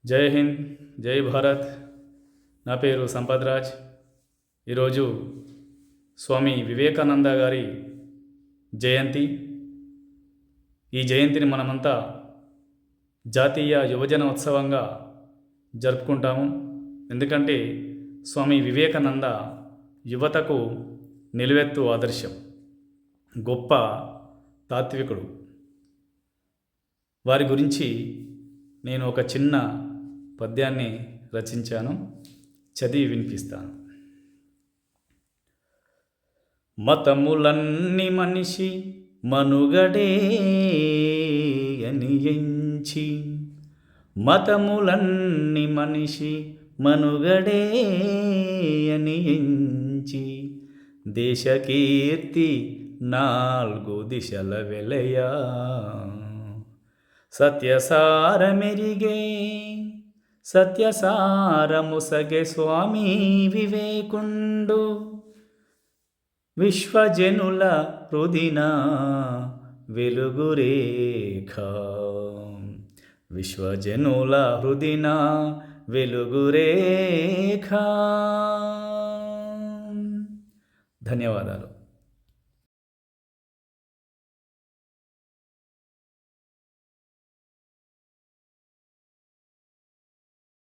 జై హింద్, జై భారత్. నా పేరు సంపత్ రాజ్. ఈరోజు స్వామి వివేకానంద గారి జయంతి. ఈ జయంతిని మనమంతా జాతీయ యువజన ఉత్సవంగా జరుపుకుంటాము. ఎందుకంటే స్వామి వివేకానంద యువతకు నిలువెత్తు ఆదర్శం, గొప్ప తాత్వికుడు. వారి గురించి నేను ఒక చిన్న పద్యాన్ని రచించాను, చదివి వినిపిస్తాను. మతములన్ని మనిషి మనుగడే అని ఎంచి, మతములన్ని మనిషి మనుగడే అని ఎంచి, దేశకీర్తి నాలుగు దిశల వెలయా, సత్యసారమెరిగే సత్యసారముసగే స్వామి వివేకుండు, విశ్వజనుల హృదిన వెలుగురేఖ, విశ్వజనుల హృదిన వెలుగురేఖ. ధన్యవాదాలు.